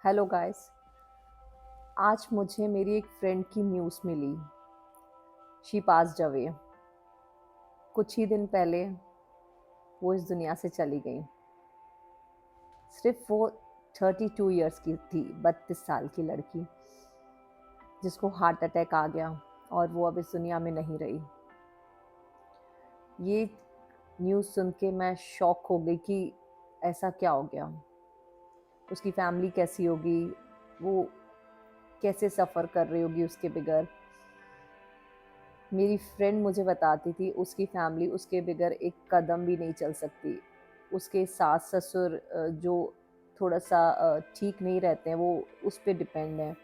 Hello guys. आज मुझे मेरी एक फ्रेंड की न्यूज़ मिली। She passed away. कुछ ही दिन पहले वो इस दुनिया से चली गई। सिर्फ वो 32 इयर्स की थी, 32 साल की लड़की, जिसको हार्ट अटैक आ गया और वो अब इस दुनिया में नहीं रही। ये न्यूज़ सुन के मैं शॉक हो गई कि ऐसा क्या हो गया। उसकी फैमिली कैसी होगी, वो कैसे सफ़र कर रही होगी उसके बगैर। मेरी फ्रेंड मुझे बताती थी उसकी फैमिली उसके बगैर एक कदम भी नहीं चल सकती। उसके सास ससुर जो थोड़ा सा ठीक नहीं रहते हैं, वो उस पे डिपेंड है।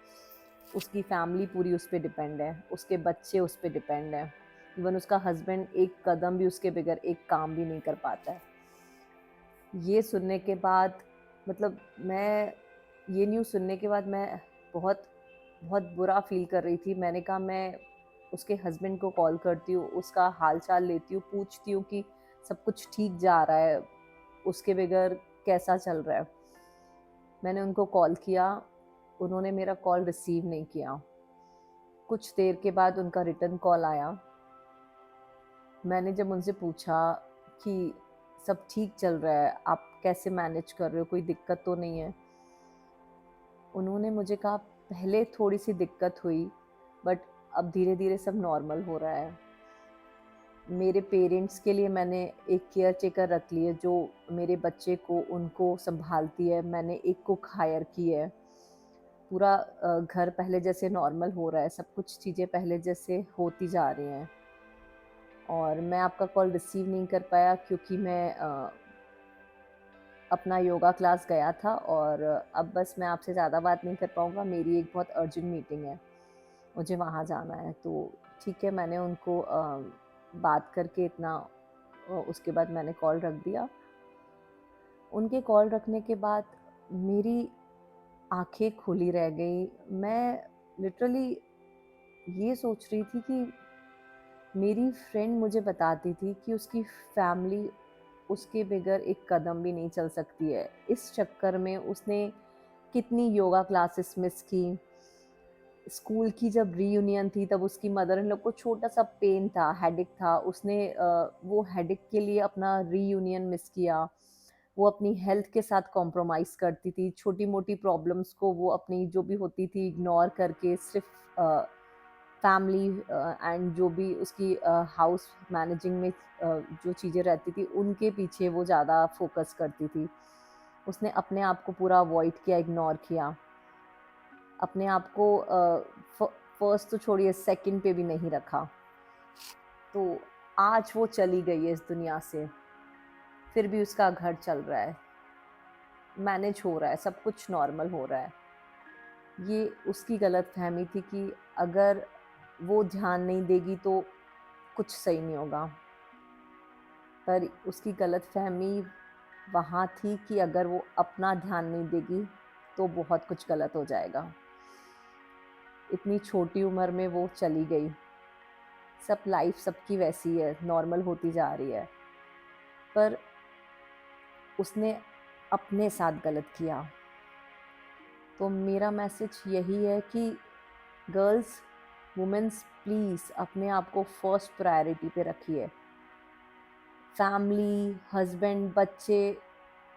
उसकी फैमिली पूरी उस पे डिपेंड है, उसके बच्चे उस पे डिपेंड हैं। इवन उसका हस्बैंड एक कदम भी उसके बगैर एक काम भी नहीं कर पाता है। ये सुनने के बाद मतलब मैं ये न्यूज़ सुनने के बाद मैं बहुत बहुत बुरा फ़ील कर रही थी। मैंने कहा मैं उसके हस्बैंड को कॉल करती हूँ, उसका हाल-चाल लेती हूँ, पूछती हूँ कि सब कुछ ठीक जा रहा है, उसके बगैर कैसा चल रहा है। मैंने उनको कॉल किया, उन्होंने मेरा कॉल रिसीव नहीं किया। कुछ देर के बाद उनका रिटर्न कॉल आया। मैंने जब उनसे पूछा कि सब ठीक चल रहा है, आप कैसे मैनेज कर रहे हो, कोई दिक्कत तो नहीं है? उन्होंने मुझे कहा पहले थोड़ी-सी दिक्कत हुई, बट अब धीरे-धीरे सब नॉर्मल हो रहा है। मेरे पेरेंट्स के लिए मैंने एक केयर टेकर रख ली है जो मेरे बच्चे को उनको सँभालती है। मैंने एक कुक हायर की है। पूरा घर पहले जैसे नॉर्मल हो रहा है, सब कुछ चीज़ें पहले जैसे होती जा रही हैं। और मैं आपका कॉल रिसीव नहीं कर पाया क्योंकि मैं अपना योगा क्लास गया था और अब बस मैं आपसे ज़्यादा बात नहीं कर पाऊँगा। मेरी एक बहुत अर्जेंट मीटिंग है, मुझे वहाँ जाना है। तो ठीक है, मैंने उनको बात करके इतना उसके बाद मैंने कॉल रख दिया। उनके कॉल रखने के बाद मेरी आँखें खुली रह गई। मैं लिटरली ये सोच रही थी कि मेरी फ्रेंड मुझे बताती थी कि उसकी फैमिली उसके बगैर एक कदम भी नहीं चल सकती है। इस चक्कर में उसने कितनी योगा क्लासेस मिस की। स्कूल की जब रीयूनियन थी तब उसकी मदर इन लॉ को छोटा-सा पेन था, हेडेक था। उसने वो हेडेक के लिए अपना रीयूनियन मिस किया। वो अपनी हेल्थ के साथ कॉम्प्रोमाइज़ करती थी। छोटी-मोटी प्रॉब्लम्स को वो अपनी जो भी होती थी इग्नोर करके सिर्फ़ फैमिली एंड जो भी उसकी हाउस मैनेजिंग में जो चीज़ें रहती थी उनके पीछे वो ज़्यादा फ़ोकस करती थी। उसने अपने आप को पूरा अवॉइड किया, इग्नोर किया। अपने आप को फर्स्ट तो छोड़िए सेकंड पे भी नहीं रखा। तो आज वो चली गई है इस दुनिया से, फिर भी उसका घर चल रहा है, मैनेज हो रहा है, सब कुछ नॉर्मल हो रहा है। ये उसकी गलतफ़हमी थी कि अगर वो ध्यान नहीं देगी तो कुछ सही नहीं होगा। पर उसकी गलतफ़हमी वहाँ थी कि अगर वो अपना ध्यान नहीं देगी तो बहुत कुछ गलत हो जाएगा। इतनी छोटी उम्र में वो चली गई। सब लाइफ सबकी वैसी है, नॉर्मल होती जा रही है। पर उसने अपने साथ गलत किया। तो मेरा मैसेज यही है कि गर्ल्स, वुमेन्स प्लीज़ अपने आप को फर्स्ट प्रायोरिटी पे रखिए। फैमिली, हस्बैंड, बच्चे,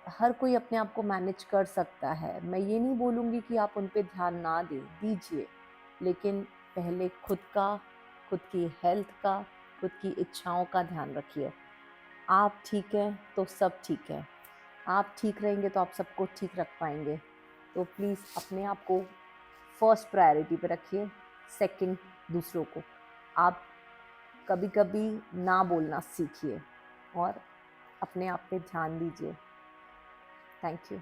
हर कोई अपने आप को मैनेज कर सकता है। मैं ये नहीं बोलूँगी कि आप उन पे ध्यान ना दें, दीजिए। लेकिन पहले खुद का, खुद की हेल्थ का, खुद की इच्छाओं का ध्यान रखिए। आप ठीक हैं तो सब ठीक है। आप ठीक रहेंगे तो आप सबको ठीक रख पाएँगे। तो प्लीज़ अपने आप को फर्स्ट प्रायोरिटी पे रखिए, सेकंड दूसरों को। आप कभी-कभी ना बोलना सीखिए और अपने आप पे ध्यान दीजिए। Thank you.